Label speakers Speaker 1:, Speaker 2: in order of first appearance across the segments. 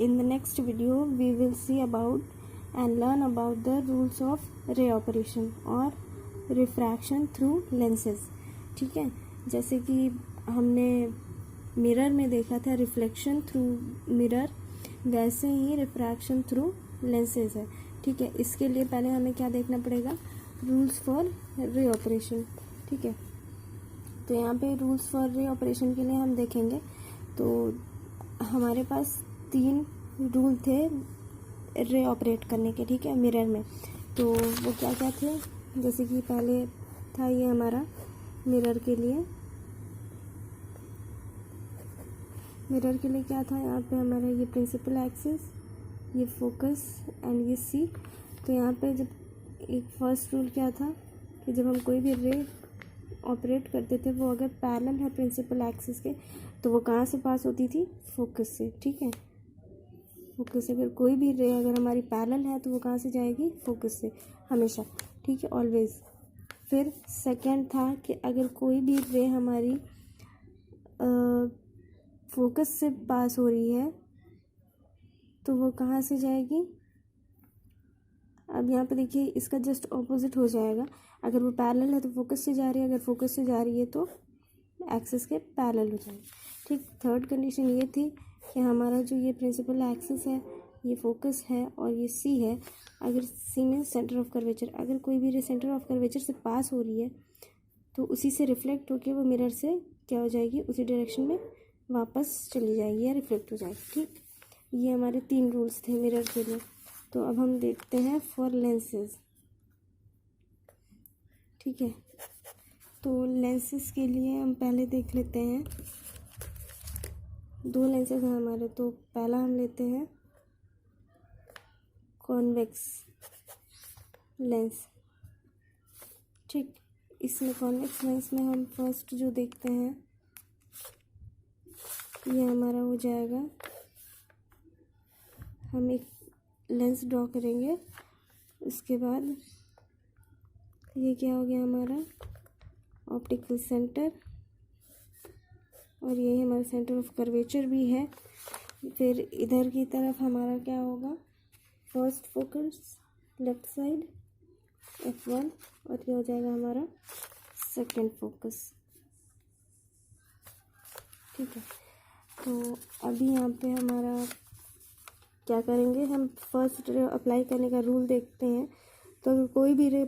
Speaker 1: in the next video we will see about and learn about the rules of ray operation और refraction through lenses. ठीक है, जैसे कि हमने mirror में देखा था रिफ्लेक्शन थ्रू मिरर, वैसे ही रिफ्रैक्शन थ्रू लेंसेज है। ठीक है, इसके लिए पहले हमें क्या देखना पड़ेगा, रूल्स फॉर रे ऑपरेशन। ठीक है, तो यहाँ पे रूल्स फॉर रे ऑपरेशन के लिए हम देखेंगे तो हमारे पास 3 रूल थे रे ऑपरेट करने के। ठीक है, मिरर में तो वो क्या क्या थे, जैसे कि पहले था ये हमारा मिरर के लिए क्या था, यहाँ पे हमारा ये प्रिंसिपल एक्सिस, ये फोकस एंड ये सी। तो यहाँ पे जब एक फर्स्ट रूल क्या था कि जब हम कोई भी रे ऑपरेट करते थे वो अगर पैरेलल है प्रिंसिपल एक्सिस के तो वो कहाँ से पास होती थी, फोकस से। ठीक है, फोकस से अगर कोई भी रे अगर हमारी पैरेलल है तो वो कहाँ से जाएगी, फोकस से हमेशा। ठीक है, ऑलवेज। फिर सेकंड था कि अगर कोई भी रे हमारी फोकस से पास हो रही है तो वो कहाँ से जाएगी, अब यहाँ पे देखिए इसका जस्ट ऑपोजिट हो जाएगा। अगर वो पैरेलल है तो फोकस से जा रही है, अगर फोकस से जा रही है तो एक्सिस के पैरेलल हो जाएगी। ठीक, थर्ड कंडीशन ये थी कि हमारा जो ये प्रिंसिपल एक्सिस है, ये फोकस है और ये सी है, अगर सी में सेंटर ऑफ कर्वेचर, अगर कोई भी रे सेंटर ऑफ कर्वेचर से पास हो रही है तो उसी से रिफ्लेक्ट होकर वो मिरर से क्या हो जाएगी, उसी डायरेक्शन में वापस चली जाएगी या रिफ्लेक्ट हो जाएगी। ठीक, ये हमारे 3 रूल्स थे मिरर के लिए। तो अब हम देखते हैं फॉर लेंसेज। ठीक है, तो लेंसेज के लिए हम पहले देख लेते हैं, 2 लेंसेज हैं हमारे। तो पहला हम लेते हैं कॉन्वेक्स लेंस। ठीक, इसमें कॉन्वेक्स लेंस में हम फर्स्ट जो देखते हैं ये हमारा हो जाएगा, हम एक लेंस ड्रॉ करेंगे, उसके बाद ये क्या हो गया हमारा ऑप्टिकल सेंटर और यही हमारा सेंटर ऑफ कर्वेचर भी है। फिर इधर की तरफ हमारा क्या होगा, first focus left side F1 और ये हो जाएगा हमारा सेकंड फोकस। ठीक है, तो अभी यहाँ पे हमारा क्या करेंगे, हम फर्स्ट रे अप्लाई करने का रूल देखते हैं। तो अगर कोई भी रे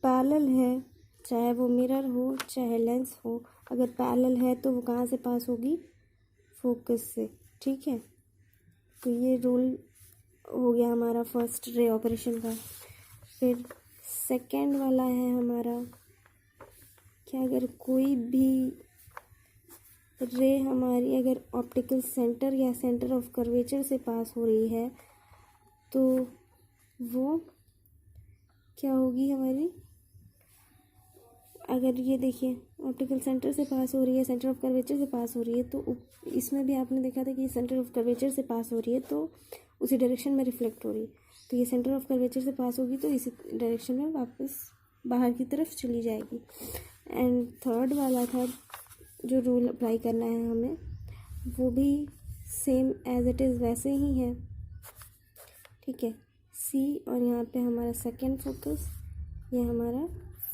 Speaker 1: पैरेलल है, चाहे वो मिरर हो चाहे लेंस हो, अगर पैरेलल है तो वो कहाँ से पास होगी, फोकस से। ठीक है, तो ये रूल हो गया हमारा फर्स्ट रे ऑपरेशन का। फिर सेकंड वाला है हमारा कि अगर कोई भी रे हमारी अगर ऑप्टिकल सेंटर या सेंटर ऑफ कर्वेचर से पास हो रही है तो वो क्या होगी हमारी, अगर ये देखिए ऑप्टिकल सेंटर से पास हो रही है, सेंटर ऑफ कर्वेचर से पास हो रही है, तो इसमें भी आपने देखा था कि सेंटर ऑफ कर्वेचर से पास हो रही है तो उसी डायरेक्शन में रिफ्लेक्ट हो रही है। तो ये सेंटर ऑफ कर्वेचर से पास होगी तो इसी डायरेक्शन में वापस बाहर की तरफ चली जाएगी। एंड थर्ड वाला था जो रूल अप्लाई करना है हमें, वो भी सेम एज इट इज़ वैसे ही है। ठीक है, सी और यहाँ पे हमारा सेकंड फोकस, ये हमारा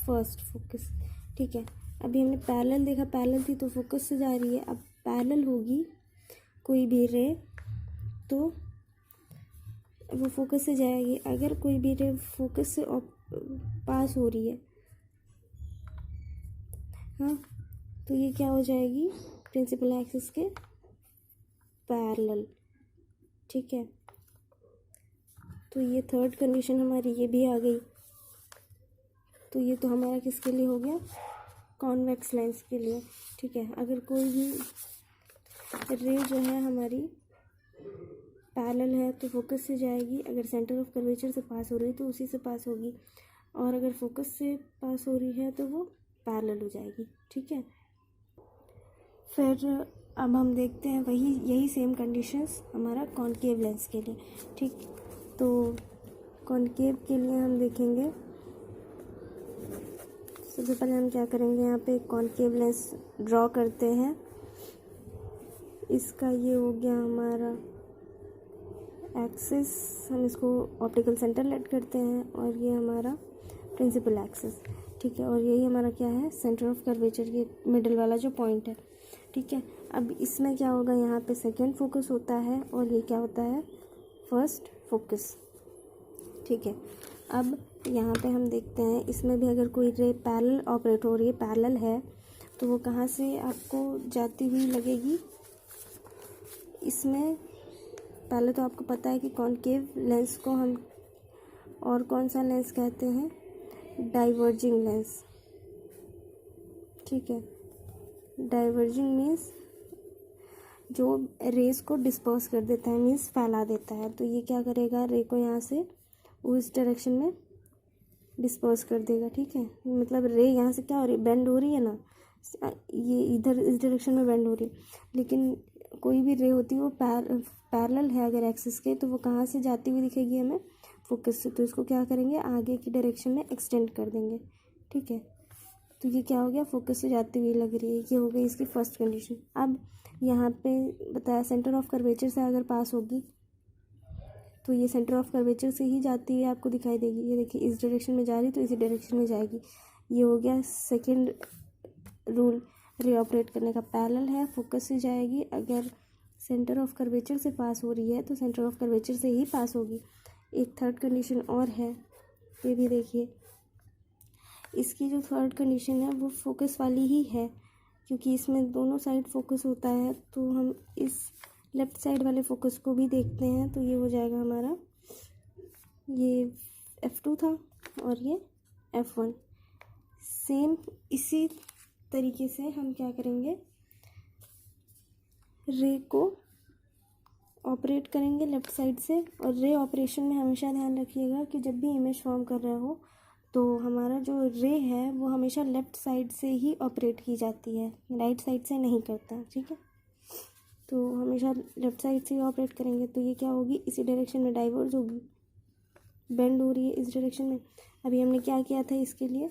Speaker 1: फर्स्ट फोकस। ठीक है, अभी हमने पैरेलल देखा, पैरेलल थी तो फोकस से जा रही है। अब पैरेलल होगी कोई भी रे तो वो फोकस से जाएगी, अगर कोई भी रे फोकस से पास हो रही है, हाँ, तो ये क्या हो जाएगी, प्रिंसिपल एक्सिस के पैरेलल। ठीक है, तो ये थर्ड कंडीशन हमारी ये भी आ गई। तो ये तो हमारा किसके लिए हो गया, कॉन्वेक्स लेंस के लिए। ठीक है, अगर कोई भी रे जो है हमारी पैरेलल है तो फोकस से जाएगी, अगर सेंटर ऑफ कर्वेचर से पास हो रही है तो उसी से पास होगी, और अगर फोकस से पास हो रही है तो वो पैरेलल हो जाएगी। ठीक है, फिर अब हम देखते हैं यही सेम कंडीशंस हमारा कॉनकेव लेंस के लिए। ठीक, तो कॉनकेव के लिए हम देखेंगे, सबसे पहले हम क्या करेंगे, यहाँ पे कॉनकेव लेंस ड्रॉ करते हैं। इसका ये हो गया हमारा एक्सिस हम इसको ऑप्टिकल सेंटर लेट करते हैं और ये हमारा प्रिंसिपल एक्सिस, ठीक है। और यही हमारा क्या है, सेंटर ऑफ कर्वेचर, ये मिडल वाला जो पॉइंट है, ठीक है। अब इसमें क्या होगा, यहाँ पे सेकेंड फोकस होता है और ये क्या होता है, फर्स्ट फोकस, ठीक है। अब यहाँ पे हम देखते हैं इसमें भी अगर कोई रे पैरेलल ऑपरेट हो रही है, पैरेलल है, तो वो कहाँ से आपको जाती हुई लगेगी। इसमें पहले तो आपको पता है कि कॉनकेव लेंस को हम और कौन सा लेंस कहते हैं, डाइवर्जिंग लेंस, ठीक है। डाइवर्जिंग मीन्स जो रेस को डिस्पर्स कर देता है, मीन्स फैला देता है। तो ये क्या करेगा, रे को यहाँ से उस डायरेक्शन में डिस्पर्स कर देगा, ठीक है। मतलब रे यहाँ से क्या हो रही है, बेंड हो रही है ना, ये इधर इस डायरेक्शन में बेंड हो रही है, लेकिन कोई भी रे होती है वो पैरेलल है अगर एक्सिस के, तो वो कहाँ से जाती हुई दिखेगी हमें, फोकस से। तो इसको क्या करेंगे, आगे की डायरेक्शन में एक्सटेंड कर देंगे, ठीक है। तो ये क्या हो गया, फोकस से जाती हुई लग रही है, ये हो गई इसकी फर्स्ट कंडीशन। अब यहाँ पे बताया सेंटर ऑफ कर्वेचर से अगर पास होगी तो ये सेंटर ऑफ कर्वेचर से ही जाती हुई आपको दिखाई देगी। ये देखिए इस डायरेक्शन में जा रही तो इसी डायरेक्शन में जाएगी। ये हो गया सेकेंड रूल रे ऑपरेट करने का, पैरेलल है, फोकस से जाएगी। अगर सेंटर ऑफ कर्वेचर से पास हो रही है तो सेंटर ऑफ कर्वेचर से ही पास होगी। एक थर्ड कंडीशन और है, ये भी देखिए, इसकी जो थर्ड कंडीशन है वो फोकस वाली ही है, क्योंकि इसमें दोनों साइड फोकस होता है। तो हम इस लेफ्ट साइड वाले फोकस को भी देखते हैं, तो ये हो जाएगा हमारा, ये F2 था और ये F1। सेम इसी तरीके से हम क्या करेंगे, रे को ऑपरेट करेंगे लेफ़्ट साइड से। और रे ऑपरेशन में हमेशा ध्यान रखिएगा कि जब भी इमेज फॉर्म कर रहा हो तो हमारा जो रे है वो हमेशा लेफ़्ट साइड से ही ऑपरेट की जाती है, राइट साइड से नहीं करता, ठीक है। तो हमेशा लेफ़्ट साइड से ही ऑपरेट करेंगे। तो ये क्या होगी, इसी डायरेक्शन में डाइवर्ज होगी, बेंड हो रही है इस डायरेक्शन में। अभी हमने क्या किया था, इसके लिए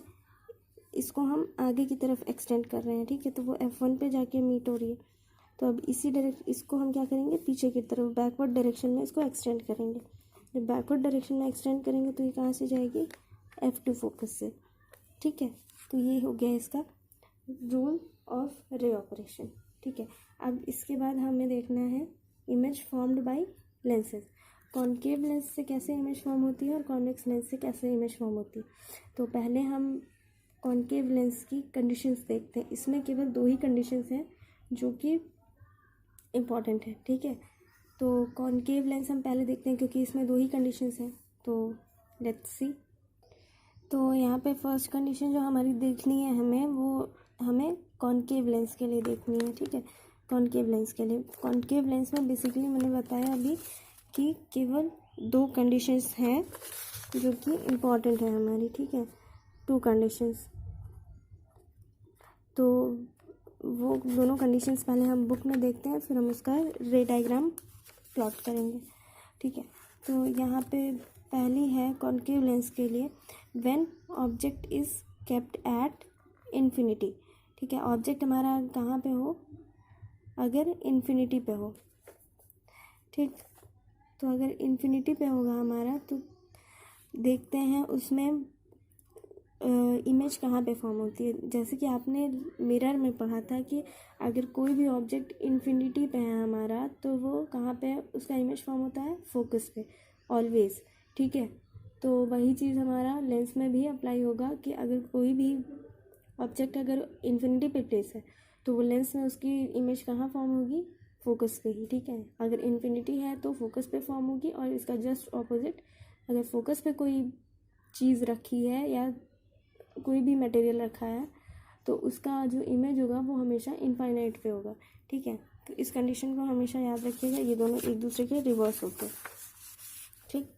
Speaker 1: इसको हम आगे की तरफ एक्सटेंड कर रहे हैं, ठीक है। तो वो F1 पे जाके मीट हो रही है। तो अब इसी इसको हम क्या करेंगे, पीछे की तरफ बैकवर्ड डायरेक्शन में इसको एक्सटेंड करेंगे। जब बैकवर्ड डायरेक्शन में एक्सटेंड करेंगे तो ये कहाँ से जाएगी, F2 फोकस से, ठीक है। तो ये हो गया इसका रूल ऑफ रे ऑपरेशन, ठीक है। अब इसके बाद हमें देखना है image formed by lenses. Concave lens से कैसे इमेज फॉर्म होती है और कॉन्वेक्स लेंस से कैसे इमेज फॉर्म होती है। तो पहले हम कॉनकेव लेंस की कंडीशंस देखते हैं। इसमें केवल दो ही कंडीशंस हैं जो कि इम्पॉर्टेंट है, ठीक है। तो कॉनकेव लेंस हम पहले देखते हैं क्योंकि इसमें दो ही कंडीशंस हैं। तो लेट्स सी। तो यहाँ पे फर्स्ट कंडीशन जो हमारी देखनी है हमें, वो हमें कॉनकेव लेंस के लिए देखनी है, ठीक है। कॉनकेव लेंस के लिए, कॉनकेव लेंस में बेसिकली मैंने बताया अभी कि केवल दो कंडीशंस हैं जो कि इम्पॉर्टेंट है हमारी, ठीक है, टू कंडीशंस। तो वो दोनों कंडीशंस पहले हम बुक में देखते हैं, फिर हम उसका रे डायग्राम प्लॉट करेंगे, ठीक है। तो यहाँ पे पहली है कॉनकेव लेंस के लिए, when object is kept at infinity, ठीक है। ऑब्जेक्ट हमारा कहाँ पे हो, अगर इन्फिनिटी पे हो, ठीक। तो अगर इन्फिनिटी पे होगा हमारा तो देखते हैं उसमें इमेज कहाँ पे फॉर्म होती है। जैसे कि आपने मिरर में पढ़ा था कि अगर कोई भी ऑब्जेक्ट इन्फिनिटी पे है हमारा तो वो कहाँ पे उसका इमेज फॉर्म होता है, फोकस पे ऑलवेज, ठीक है। तो वही चीज़ हमारा लेंस में भी अप्लाई होगा कि अगर कोई भी ऑब्जेक्ट अगर इन्फिनिटी पे प्लेस है तो वो लेंस में उसकी इमेज कहाँ फॉर्म होगी, फोकस पे ही, ठीक है। अगर इन्फिनिटी है तो फोकस पे फॉर्म होगी, और इसका जस्ट ऑपोजिट, अगर फोकस पे कोई चीज़ रखी है या कोई भी मटेरियल रखा है तो उसका जो इमेज होगा वो हमेशा इनफाइनाइट पे होगा, ठीक है। तो इस कंडीशन को हमेशा याद रखिएगा, ये दोनों एक दूसरे के रिवर्स होते हैं, ठीक।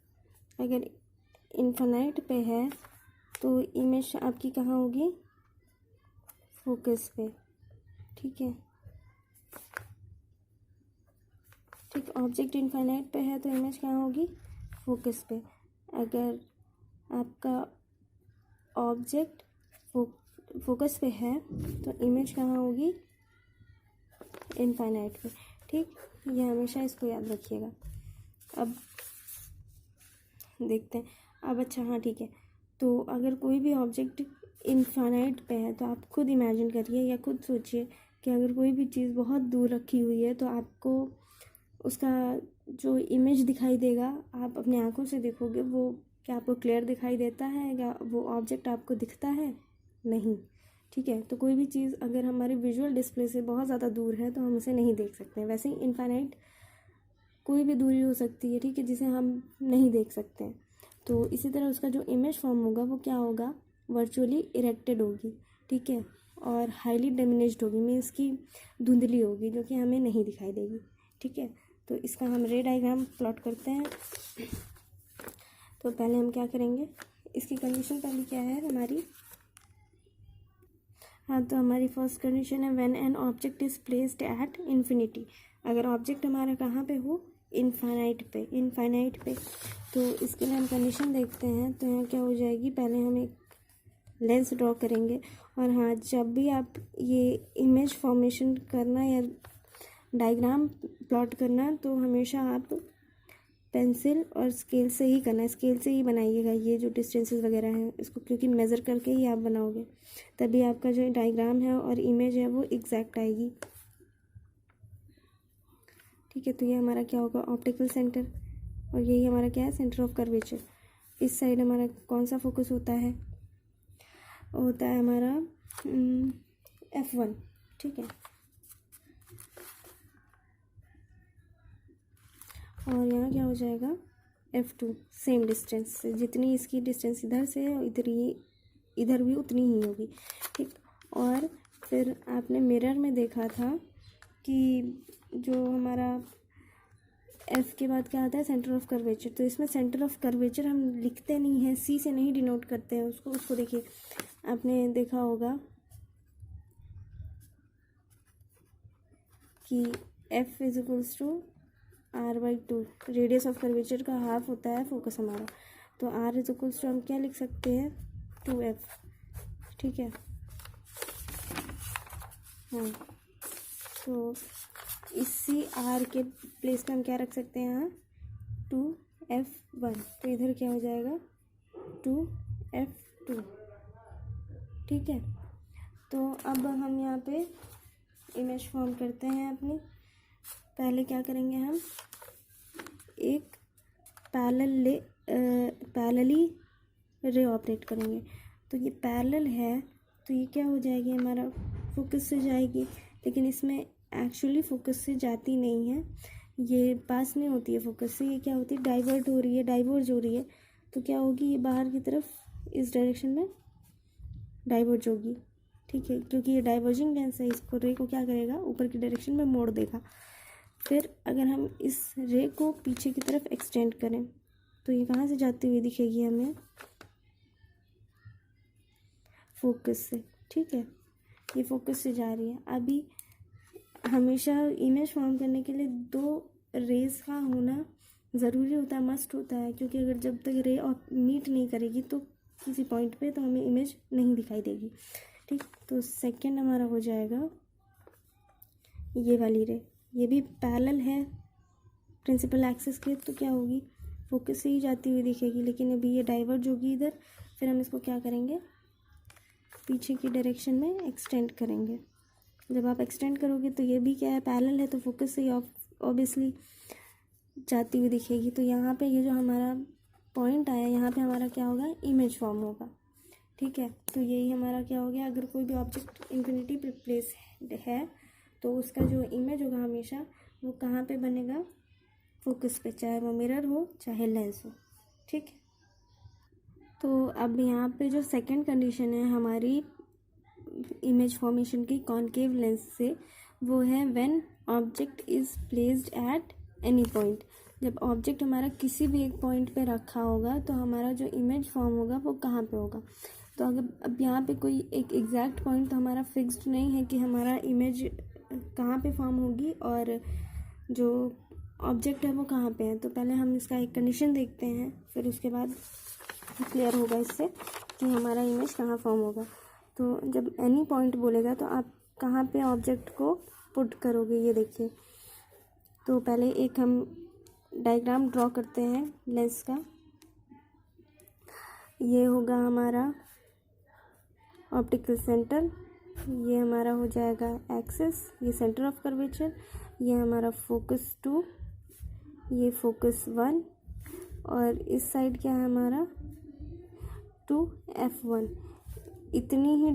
Speaker 1: अगर इनफाइनाइट पे है तो इमेज आपकी कहाँ होगी, फोकस पे, ठीक है, ठीक। ऑब्जेक्ट इनफाइनाइट पे है तो इमेज कहाँ होगी, फोकस पे। अगर आपका ऑब्जेक्ट फोकस पे है तो इमेज कहाँ होगी, इनफाइनाइट पे, ठीक। ये हमेशा इसको याद रखिएगा। अब देखते हैं। अब अच्छा हाँ ठीक है, तो अगर कोई भी ऑब्जेक्ट इनफाइनाइट पे है तो आप खुद इमेजिन करिए या खुद सोचिए कि अगर कोई भी चीज़ बहुत दूर रखी हुई है तो आपको उसका जो इमेज दिखाई देगा, आप अपनी आंखों से देखोगे, वो क्या आपको क्लियर दिखाई देता है, या वो ऑब्जेक्ट आपको दिखता है? नहीं। ठीक है, तो कोई भी चीज़ अगर हमारे विजुअल डिस्प्ले से बहुत ज़्यादा दूर है तो हम उसे नहीं देख सकते। वैसे ही इनफाइनाइट कोई भी दूरी हो सकती है, ठीक है, जिसे हम नहीं देख सकते हैं। तो इसी तरह उसका जो इमेज फॉर्म होगा वो क्या होगा, वर्चुअली इरेक्टेड होगी, ठीक है, और हाईली डिमिनिश्ड होगी, मीन्स की धुंधली होगी, जो कि हमें नहीं दिखाई देगी। ठीक है, तो इसका हम रे डायग्राम प्लॉट करते हैं। तो पहले हम क्या करेंगे, इसकी कंडीशन पहले क्या है हमारी, हाँ, तो हमारी फर्स्ट कंडीशन है when an object is placed at infinity. अगर ऑब्जेक्ट हमारा कहाँ पे हो, इनफाइनाइट पे, तो इसके लिए हम कंडीशन देखते हैं। तो यहाँ क्या हो जाएगी, पहले हम एक लेंस ड्रॉ करेंगे, और हाँ, जब भी आप ये इमेज फॉर्मेशन करना या डायग्राम प्लॉट करना, तो हमेशा आप पेंसिल और स्केल से ही करना है, स्केल से ही बनाइएगा ये जो डिस्टेंसेस वगैरह हैं इसको, क्योंकि मेज़र करके ही आप बनाओगे, तभी आपका जो डायग्राम है और इमेज है वो एग्जैक्ट आएगी। ठीक है, तो ये हमारा क्या होगा, ऑप्टिकल सेंटर, और यही हमारा क्या है, सेंटर ऑफ कर्वेचर। इस साइड हमारा कौन सा फोकस होता है हमारा F1। ठीक है, और यहाँ क्या हो जाएगा, F2। सेम डिस्टेंस से, जितनी इसकी डिस्टेंस इधर से है इधर भी उतनी ही होगी। ठीक, और फिर आपने मिरर में देखा था कि जो हमारा F के बाद क्या आता है, सेंटर ऑफ कर्वेचर। तो इसमें सेंटर ऑफ कर्वेचर हम लिखते नहीं हैं, C से नहीं डिनोट करते हैं उसको देखिए, आपने देखा होगा कि F is equals to R/2, radius of curvature का हाफ होता है फोकस हमारा। तो R इज इक्वल्स टू हम क्या लिख सकते हैं, 2F। ठीक है, हाँ, तो इसी R के प्लेस पे हम क्या रख सकते हैं, यहाँ 2F1। तो इधर क्या हो जाएगा, 2F2। ठीक है, तो अब हम यहाँ पे इमेज फॉर्म करते हैं अपनी। पहले क्या करेंगे, हम एक पैरेलली रे ऑपरेट करेंगे। तो ये पैरेलल है, तो ये क्या हो जाएगी, हमारा फोकस से जाएगी, लेकिन इसमें एक्चुअली फोकस से जाती नहीं है, ये पास नहीं होती है फोकस से, ये क्या होती है, डाइवर्ज हो रही है। तो क्या होगी, ये बाहर की तरफ इस डायरेक्शन में डाइवर्ज होगी। ठीक है, क्योंकि ये डाइवर्जिंग लेंस है, इसको रे को क्या करेगा, ऊपर की डायरेक्शन में मोड़ देगा। फिर अगर हम इस रे को पीछे की तरफ एक्सटेंड करें तो ये कहाँ से जाती हुई दिखेगी हमें, फोकस से। ठीक है, ये फोकस से जा रही है। अभी हमेशा इमेज फॉर्म करने के लिए 2 रेज का होना ज़रूरी होता है, मस्ट होता है, क्योंकि अगर जब तक रे मीट नहीं करेगी तो किसी पॉइंट पे तो हमें इमेज नहीं दिखाई देगी। ठीक, तो सेकंड हमारा हो जाएगा ये वाली रे, ये भी पैरेलल है प्रिंसिपल एक्सिस के, तो क्या होगी, फोकस से ही जाती हुई दिखेगी, लेकिन अभी ये डाइवर्ज होगी इधर। फिर हम इसको क्या करेंगे, पीछे की डायरेक्शन में एक्सटेंड करेंगे। जब आप एक्सटेंड करोगे तो ये भी क्या है, पैरेलल है, तो फोकस से ही ऑब्वियसली जाती हुई दिखेगी। तो यहाँ पे ये जो हमारा पॉइंट आया, यहाँ पे हमारा क्या होगा, इमेज फॉर्म होगा। ठीक है, तो यही हमारा क्या हो गया, अगर कोई भी ऑब्जेक्ट इन्फिनिटी पे प्लेस है तो उसका जो इमेज होगा हमेशा वो कहाँ पे बनेगा, फोकस पे, चाहे वो मिरर हो चाहे लेंस हो। ठीक, तो अब यहाँ पे जो सेकंड कंडीशन है हमारी इमेज फॉर्मेशन की कॉनकेव लेंस से, वो है when object is placed at any point. जब ऑब्जेक्ट हमारा किसी भी एक पॉइंट पे रखा होगा तो हमारा जो इमेज फॉर्म होगा वो कहाँ पे होगा। तो अगर अब यहाँ पे कोई एक एग्जैक्ट पॉइंट तो हमारा फिक्स्ड नहीं है कि हमारा इमेज कहाँ पे फॉर्म होगी और जो ऑब्जेक्ट है वो कहाँ पे है। तो पहले हम इसका एक कंडीशन देखते हैं, फिर उसके बाद क्लियर होगा इससे कि हमारा इमेज कहाँ फॉर्म होगा। तो जब एनी पॉइंट बोलेगा तो आप कहाँ पे ऑब्जेक्ट को पुट करोगे, ये देखिए। तो पहले एक हम डायग्राम ड्रॉ करते हैं लेंस का। ये होगा हमारा ऑप्टिकल सेंटर, ये हमारा हो जाएगा एक्सिस, ये सेंटर ऑफ कर्वेचर, ये हमारा फोकस 2, ये फोकस 1, और इस साइड क्या है हमारा 2F1। इतनी ही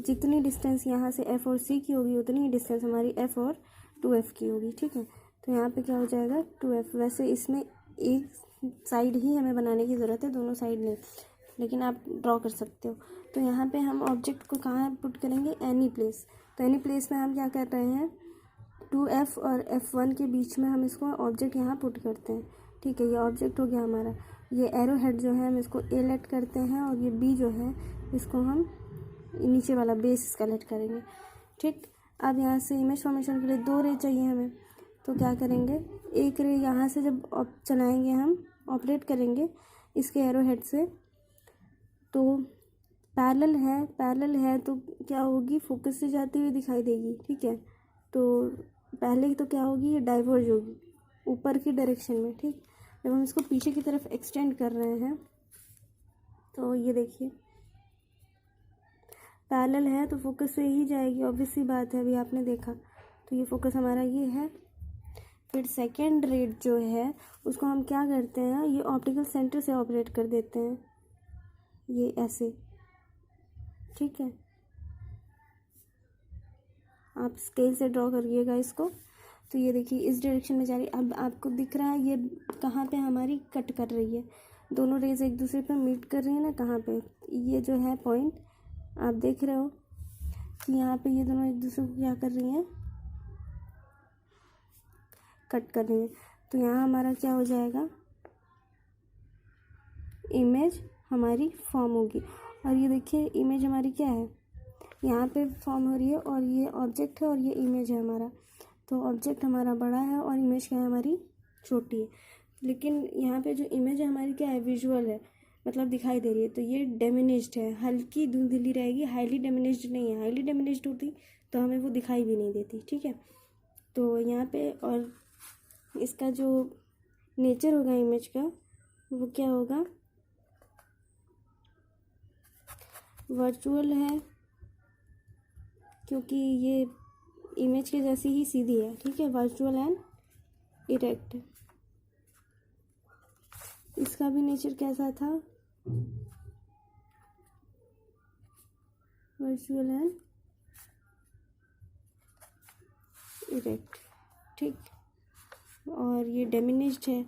Speaker 1: जितनी डिस्टेंस यहाँ से F और C की होगी उतनी ही डिस्टेंस हमारी F और 2F की होगी, ठीक है। तो यहाँ पे क्या हो जाएगा 2F। वैसे इसमें एक साइड ही हमें बनाने की ज़रूरत है, दोनों साइड नहीं, लेकिन आप ड्रॉ कर सकते हो। तो यहाँ पे हम ऑब्जेक्ट को कहाँ पुट करेंगे, एनी प्लेस। तो एनी प्लेस में हम क्या कर रहे हैं 2F और F1 के बीच में हम इसको ऑब्जेक्ट यहाँ पुट करते हैं, ठीक है। ये ऑब्जेक्ट हो गया हमारा। ये एरो हेड जो है हम इसको A लेट करते हैं, और ये B जो है इसको हम नीचे वाला बेस इसका लेट करेंगे, ठीक। अब यहाँ से इमेज फॉर्मेशन के लिए 2 रे चाहिए हमें, तो क्या करेंगे, एक रे यहाँ से जब चलाएंगे हम ऑपरेट करेंगे इसके एरो हेड से, तो पैरेलल है तो क्या होगी, फोकस से जाती हुई दिखाई देगी, ठीक है। तो पहले तो क्या होगी, ये डाइवर्ज होगी ऊपर की डायरेक्शन में, ठीक। जब हम इसको पीछे की तरफ एक्सटेंड कर रहे हैं तो ये देखिए पैरेलल है तो फोकस से ही जाएगी, ऑब्वियस सी बात है, अभी आपने देखा। तो ये फोकस हमारा ये है। फिर सेकेंड रेट जो है उसको हम क्या करते हैं, ये ऑप्टिकल सेंटर से ऑपरेट कर देते हैं, ये ऐसे, ठीक है। आप स्केल से ड्रॉ करिएगा इसको। तो ये देखिए इस डायरेक्शन में जा रही है। अब आपको दिख रहा है ये कहाँ पे हमारी कट कर रही है, दोनों रेज एक दूसरे पे मीट कर रही है ना, कहाँ पे, ये जो है पॉइंट आप देख रहे हो कि यहाँ पे ये दोनों एक दूसरे को क्या कर रही हैं, कट कर रही हैं। तो यहाँ हमारा क्या हो जाएगा, इमेज हमारी फॉर्म होगी। और ये देखिए इमेज हमारी क्या है, यहाँ पे फॉर्म हो रही है, और ये ऑब्जेक्ट है और ये इमेज है हमारा। तो ऑब्जेक्ट हमारा बड़ा है और इमेज क्या है हमारी छोटी है। लेकिन यहाँ पे जो इमेज है हमारी क्या है, विजुअल है, मतलब दिखाई दे रही है। तो ये डेमिनेज्ड है, हल्की धुंधली रहेगी, हाईली डेमिनेज्ड नहीं है। हाईली डेमिनेज्ड होती तो हमें वो दिखाई भी नहीं देती, ठीक है। तो यहाँ पे और इसका जो नेचर होगा इमेज का वो क्या होगा, वर्चुअल है, क्योंकि ये इमेज के जैसी ही सीधी है, ठीक है। Virtual and erect. इसका भी नेचर कैसा था, वर्चुअल एंड इरेक्ट, ठीक। और ये डेमिनेज्ड है,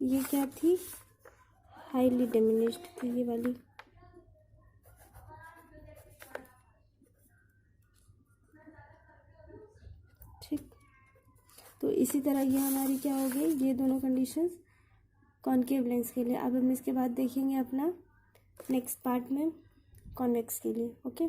Speaker 1: ये क्या थी, हाईली डेमिनेज्ड थी ये वाली, ठीक। तो इसी तरह ये हमारी क्या हो गई, ये दोनों कंडीशंस कॉनकेव लेंस के लिए। अब हम इसके बाद देखेंगे अपना नेक्स्ट पार्ट में कॉन्वेक्स के लिए, ओके।